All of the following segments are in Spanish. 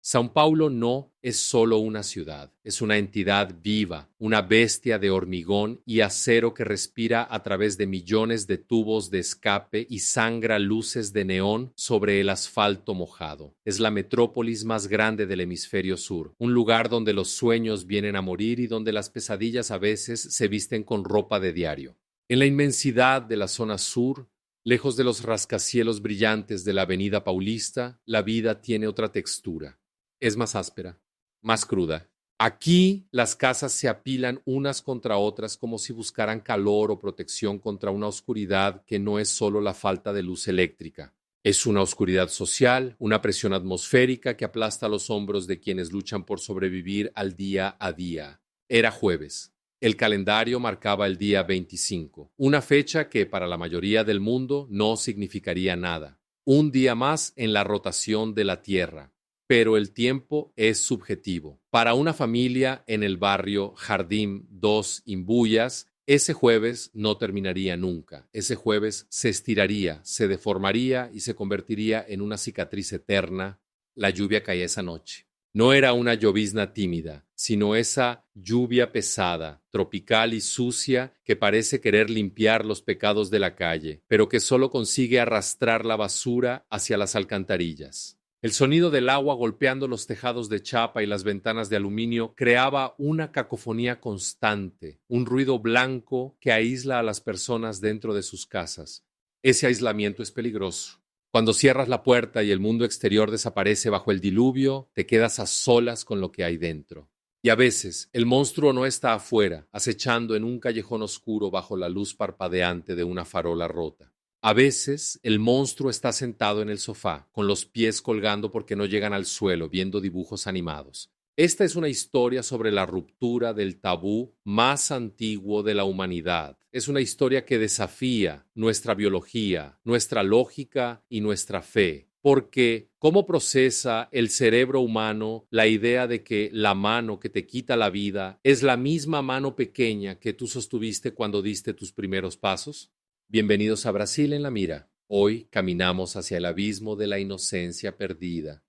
São Paulo no es solo una ciudad, es una entidad viva, una bestia de hormigón y acero que respira a través de millones de tubos de escape y sangra luces de neón sobre el asfalto mojado. Es la metrópolis más grande del hemisferio sur, un lugar donde los sueños vienen a morir y donde las pesadillas a veces se visten con ropa de diario. En la inmensidad de la zona sur, lejos de los rascacielos brillantes de la Avenida Paulista, la vida tiene otra textura. Es más áspera, más cruda. Aquí las casas se apilan unas contra otras como si buscaran calor o protección contra una oscuridad que no es solo la falta de luz eléctrica. Es una oscuridad social, una presión atmosférica que aplasta los hombros de quienes luchan por sobrevivir al día a día. Era jueves. El calendario marcaba el día 25, una fecha que para la mayoría del mundo no significaría nada. Un día más en la rotación de la Tierra. Pero el tiempo es subjetivo. Para una familia en el barrio Jardín 2 Imbuyas, ese jueves no terminaría nunca. Ese jueves se estiraría, se deformaría y se convertiría en una cicatriz eterna. La lluvia caía esa noche. No era una llovizna tímida, sino esa lluvia pesada, tropical y sucia que parece querer limpiar los pecados de la calle, pero que solo consigue arrastrar la basura hacia las alcantarillas. El sonido del agua golpeando los tejados de chapa y las ventanas de aluminio creaba una cacofonía constante, un ruido blanco que aísla a las personas dentro de sus casas. Ese aislamiento es peligroso. Cuando cierras la puerta y el mundo exterior desaparece bajo el diluvio, te quedas a solas con lo que hay dentro. Y a veces, el monstruo no está afuera, acechando en un callejón oscuro bajo la luz parpadeante de una farola rota. A veces, el monstruo está sentado en el sofá, con los pies colgando porque no llegan al suelo, viendo dibujos animados. Esta es una historia sobre la ruptura del tabú más antiguo de la humanidad. Es una historia que desafía nuestra biología, nuestra lógica y nuestra fe. Porque, ¿cómo procesa el cerebro humano la idea de que la mano que te quita la vida es la misma mano pequeña que tú sostuviste cuando diste tus primeros pasos? Bienvenidos a Brasil en la Mira. Hoy caminamos hacia el abismo de la inocencia perdida.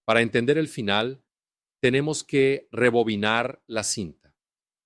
Para entender el final, tenemos que rebobinar la cinta.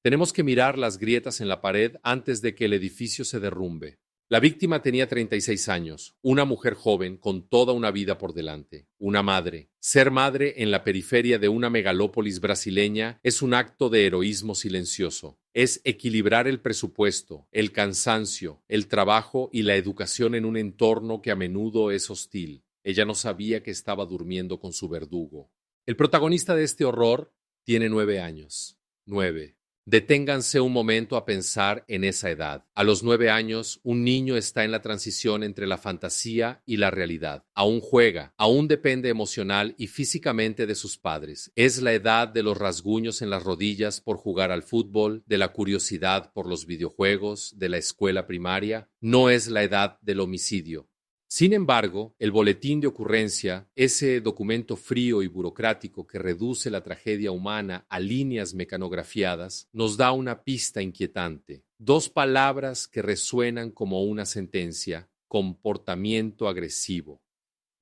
Tenemos que mirar las grietas en la pared antes de que el edificio se derrumbe. La víctima tenía 36 años, una mujer joven con toda una vida por delante, una madre. Ser madre en la periferia de una megalópolis brasileña es un acto de heroísmo silencioso. Es equilibrar el presupuesto, el cansancio, el trabajo y la educación en un entorno que a menudo es hostil. Ella no sabía que estaba durmiendo con su verdugo. El protagonista de este horror tiene 9 años. 9. Deténganse un momento a pensar en esa edad. A los 9 años, un niño está en la transición entre la fantasía y la realidad. Aún juega, aún depende emocional y físicamente de sus padres. Es la edad de los rasguños en las rodillas por jugar al fútbol, de la curiosidad por los videojuegos, de la escuela primaria. No es la edad del homicidio. Sin embargo, el boletín de ocurrencia, ese documento frío y burocrático que reduce la tragedia humana a líneas mecanografiadas, nos da una pista inquietante. 2 palabras que resuenan como una sentencia: comportamiento agresivo.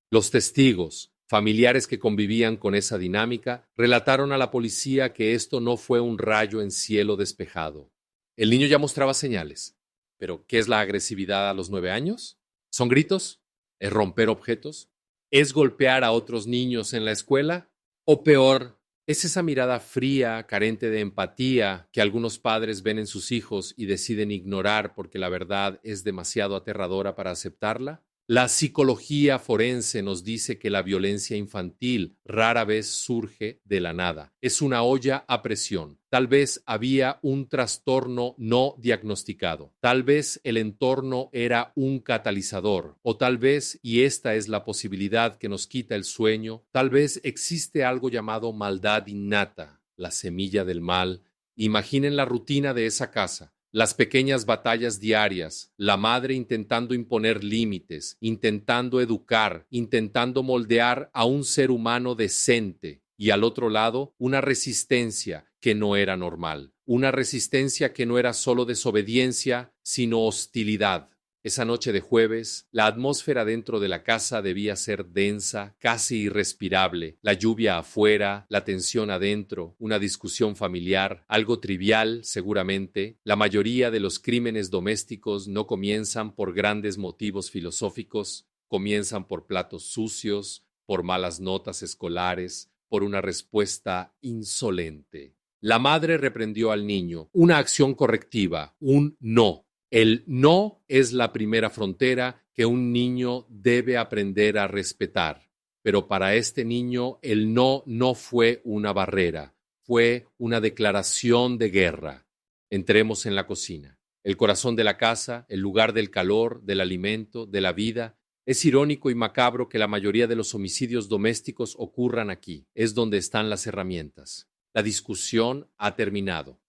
Los testigos, familiares que convivían con esa dinámica, relataron a la policía que esto no fue un rayo en cielo despejado. El niño ya mostraba señales. ¿Pero qué es la agresividad a los 9 años? ¿Son gritos? ¿Es romper objetos? ¿Es golpear a otros niños en la escuela? O peor, ¿es esa mirada fría, carente de empatía que algunos padres ven en sus hijos y deciden ignorar porque la verdad es demasiado aterradora para aceptarla? La psicología forense nos dice que la violencia infantil rara vez surge de la nada. Es una olla a presión. Tal vez había un trastorno no diagnosticado. Tal vez el entorno era un catalizador. O tal vez, y esta es la posibilidad que nos quita el sueño, tal vez existe algo llamado maldad innata, la semilla del mal. Imaginen la rutina de esa casa. Las pequeñas batallas diarias, la madre intentando imponer límites, intentando educar, intentando moldear a un ser humano decente, y al otro lado una resistencia que no era normal, una resistencia que no era solo desobediencia, sino hostilidad. Esa noche de jueves, la atmósfera dentro de la casa debía ser densa, casi irrespirable. La lluvia afuera, la tensión adentro, una discusión familiar, algo trivial, seguramente. La mayoría de los crímenes domésticos no comienzan por grandes motivos filosóficos, comienzan por platos sucios, por malas notas escolares, por una respuesta insolente. La madre reprendió al niño, una acción correctiva, un no. El no es la primera frontera que un niño debe aprender a respetar. Pero para este niño el no no fue una barrera, fue una declaración de guerra. Entremos en la cocina. El corazón de la casa, el lugar del calor, del alimento, de la vida. Es irónico y macabro que la mayoría de los homicidios domésticos ocurran aquí. Es donde están las herramientas. La discusión ha terminado.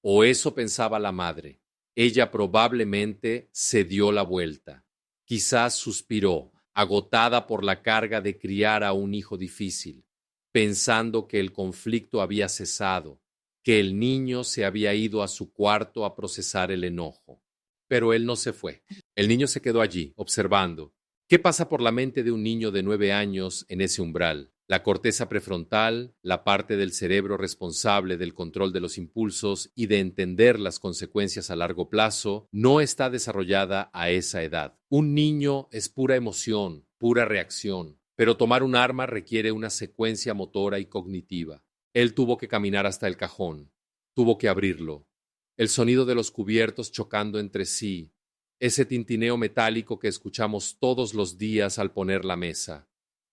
O eso pensaba la madre. Ella probablemente se dio la vuelta. Quizás suspiró, agotada por la carga de criar a un hijo difícil, pensando que el conflicto había cesado, que el niño se había ido a su cuarto a procesar el enojo. Pero él no se fue. El niño se quedó allí, observando. ¿Qué pasa por la mente de un niño de 9 años en ese umbral? La corteza prefrontal, la parte del cerebro responsable del control de los impulsos y de entender las consecuencias a largo plazo, no está desarrollada a esa edad. Un niño es pura emoción, pura reacción, pero tomar un arma requiere una secuencia motora y cognitiva. Él tuvo que caminar hasta el cajón, tuvo que abrirlo. El sonido de los cubiertos chocando entre sí, ese tintineo metálico que escuchamos todos los días al poner la mesa.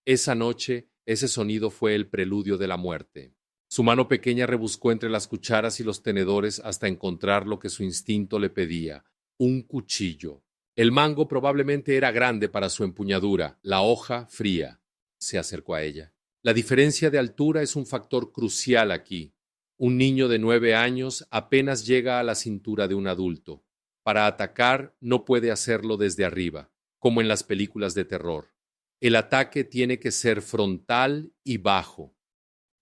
Esa noche, ese sonido fue el preludio de la muerte. Su mano pequeña rebuscó entre las cucharas y los tenedores hasta encontrar lo que su instinto le pedía, un cuchillo. El mango probablemente era grande para su empuñadura, la hoja fría. Se acercó a ella. La diferencia de altura es un factor crucial aquí. Un niño de 9 años apenas llega a la cintura de un adulto. Para atacar no puede hacerlo desde arriba, como en las películas de terror. El ataque tiene que ser frontal y bajo.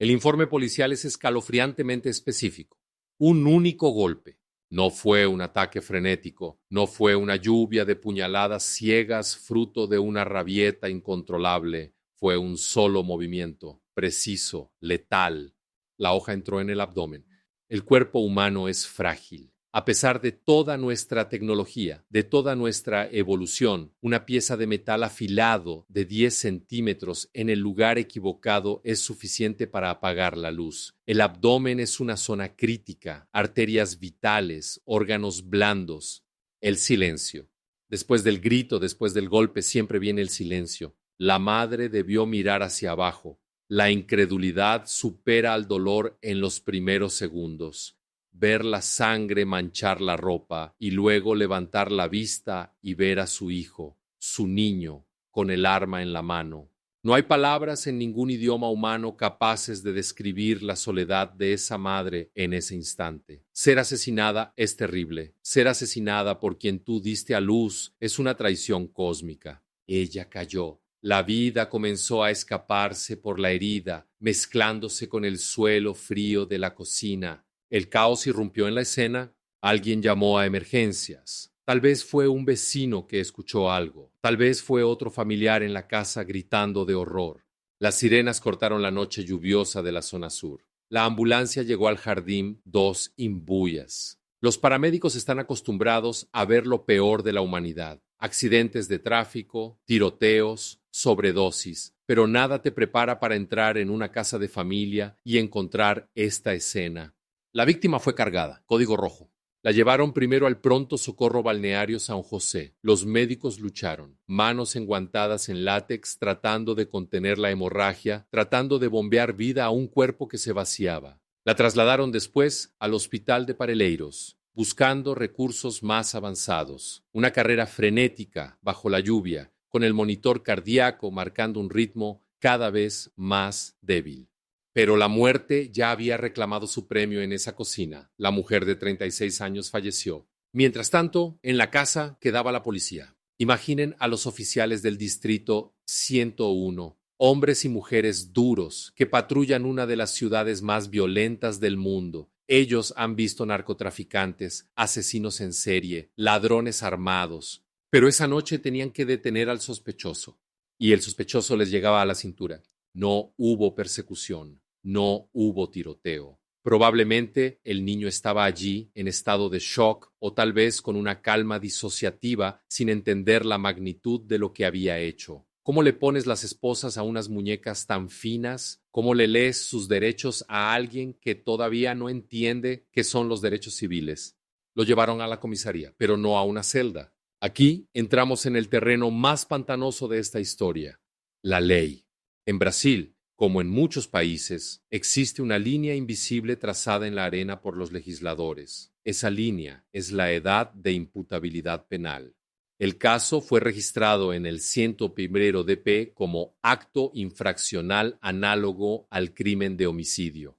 El informe policial es escalofriantemente específico. Un único golpe. No fue un ataque frenético, no fue una lluvia de puñaladas ciegas fruto de una rabieta incontrolable. Fue un solo movimiento, preciso, letal. La hoja entró en el abdomen. El cuerpo humano es frágil. A pesar de toda nuestra tecnología, de toda nuestra evolución, una pieza de metal afilado de 10 centímetros en el lugar equivocado es suficiente para apagar la luz. El abdomen es una zona crítica, arterias vitales, órganos blandos. El silencio. Después del grito, después del golpe, siempre viene el silencio. La madre debió mirar hacia abajo. La incredulidad supera al dolor en los primeros segundos. Ver la sangre manchar la ropa y luego levantar la vista y ver a su hijo, su niño, con el arma en la mano. No hay palabras en ningún idioma humano capaces de describir la soledad de esa madre en ese instante. Ser asesinada es terrible. Ser asesinada por quien tú diste a luz es una traición cósmica. Ella cayó. La vida comenzó a escaparse por la herida, mezclándose con el suelo frío de la cocina. El caos irrumpió en la escena. Alguien llamó a emergencias. Tal vez fue un vecino que escuchó algo. Tal vez fue otro familiar en la casa gritando de horror. Las sirenas cortaron la noche lluviosa de la zona sur. La ambulancia llegó al jardín 2 imbuyas. Los paramédicos están acostumbrados a ver lo peor de la humanidad. Accidentes de tráfico, tiroteos, sobredosis. Pero nada te prepara para entrar en una casa de familia y encontrar esta escena. La víctima fue cargada, código rojo. La llevaron primero al Pronto Socorro Balneario San José. Los médicos lucharon, manos enguantadas en látex, tratando de contener la hemorragia, tratando de bombear vida a un cuerpo que se vaciaba. La trasladaron después al Hospital de Parelheiros, buscando recursos más avanzados. Una carrera frenética bajo la lluvia, con el monitor cardíaco marcando un ritmo cada vez más débil. Pero la muerte ya había reclamado su premio en esa cocina. La mujer de 36 años falleció. Mientras tanto, en la casa quedaba la policía. Imaginen a los oficiales del distrito 101, hombres y mujeres duros que patrullan una de las ciudades más violentas del mundo. Ellos han visto narcotraficantes, asesinos en serie, ladrones armados. Pero esa noche tenían que detener al sospechoso, y el sospechoso les llegaba a la cintura. No hubo persecución, no hubo tiroteo. Probablemente el niño estaba allí en estado de shock o tal vez con una calma disociativa sin entender la magnitud de lo que había hecho. ¿Cómo le pones las esposas a unas muñecas tan finas? ¿Cómo le lees sus derechos a alguien que todavía no entiende qué son los derechos civiles? Lo llevaron a la comisaría, pero no a una celda. Aquí entramos en el terreno más pantanoso de esta historia, la ley. En Brasil, como en muchos países, existe una línea invisible trazada en la arena por los legisladores. Esa línea es la edad de imputabilidad penal. El caso fue registrado en el 101 DP como acto infraccional análogo al crimen de homicidio.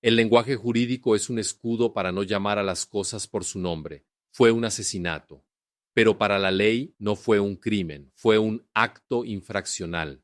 El lenguaje jurídico es un escudo para no llamar a las cosas por su nombre. Fue un asesinato. Pero para la ley no fue un crimen, fue un acto infraccional.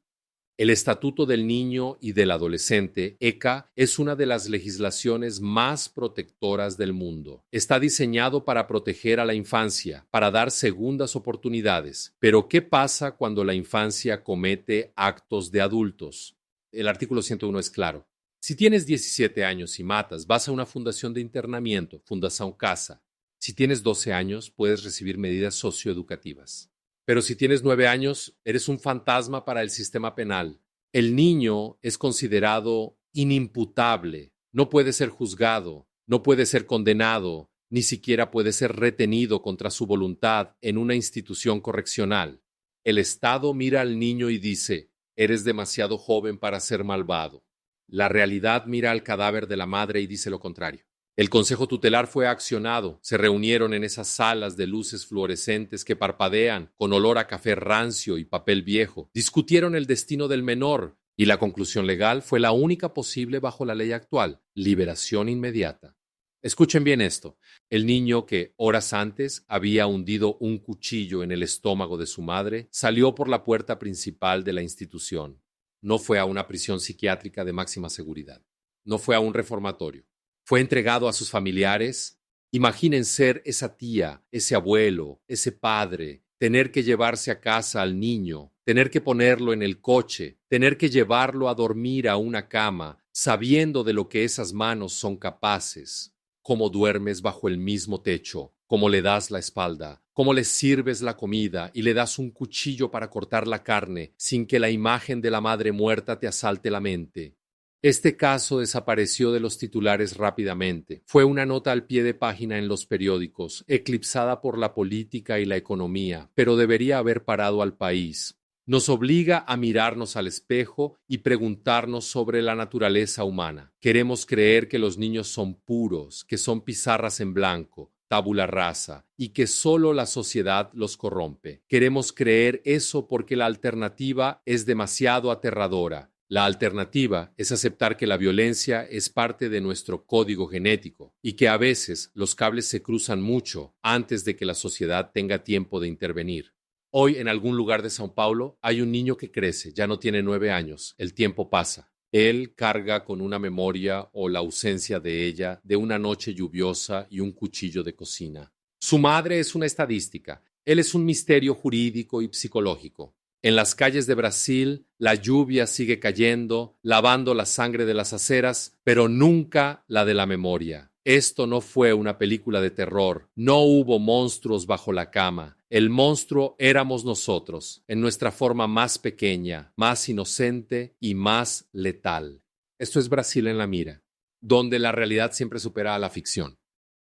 El Estatuto del Niño y del Adolescente, ECA, es una de las legislaciones más protectoras del mundo. Está diseñado para proteger a la infancia, para dar segundas oportunidades. Pero ¿qué pasa cuando la infancia comete actos de adultos? El artículo 101 es claro. Si tienes 17 años y matas, vas a una fundación de internamiento, Fundação Casa. Si tienes 12 años, puedes recibir medidas socioeducativas. Pero si tienes 9 años, eres un fantasma para el sistema penal. El niño es considerado inimputable, no puede ser juzgado, no puede ser condenado, ni siquiera puede ser retenido contra su voluntad en una institución correccional. El Estado mira al niño y dice, eres demasiado joven para ser malvado. La realidad mira al cadáver de la madre y dice lo contrario. El Consejo Tutelar fue accionado. Se reunieron en esas salas de luces fluorescentes que parpadean con olor a café rancio y papel viejo. Discutieron el destino del menor y la conclusión legal fue la única posible bajo la ley actual: liberación inmediata. Escuchen bien esto. El niño que horas antes había hundido un cuchillo en el estómago de su madre salió por la puerta principal de la institución. No fue a una prisión psiquiátrica de máxima seguridad. No fue a un reformatorio. Fue entregado a sus familiares. Imaginen ser esa tía, ese abuelo, ese padre, tener que llevarse a casa al niño, tener que ponerlo en el coche, tener que llevarlo a dormir a una cama, sabiendo de lo que esas manos son capaces. Cómo duermes bajo el mismo techo, cómo le das la espalda, cómo le sirves la comida y le das un cuchillo para cortar la carne sin que la imagen de la madre muerta te asalte la mente. Este caso desapareció de los titulares rápidamente. Fue una nota al pie de página en los periódicos, eclipsada por la política y la economía, pero debería haber parado al país. Nos obliga a mirarnos al espejo y preguntarnos sobre la naturaleza humana. Queremos creer que los niños son puros, que son pizarras en blanco, tabula rasa, y que solo la sociedad los corrompe. Queremos creer eso porque la alternativa es demasiado aterradora. La alternativa es aceptar que la violencia es parte de nuestro código genético y que a veces los cables se cruzan mucho antes de que la sociedad tenga tiempo de intervenir. Hoy en algún lugar de São Paulo hay un niño que crece, ya no tiene 9 años, el tiempo pasa. Él carga con una memoria o la ausencia de ella de una noche lluviosa y un cuchillo de cocina. Su madre es una estadística, él es un misterio jurídico y psicológico. En las calles de Brasil, la lluvia sigue cayendo, lavando la sangre de las aceras, pero nunca la de la memoria. Esto no fue una película de terror. No hubo monstruos bajo la cama. El monstruo éramos nosotros, en nuestra forma más pequeña, más inocente y más letal. Esto es Brasil en la mira, donde la realidad siempre supera a la ficción.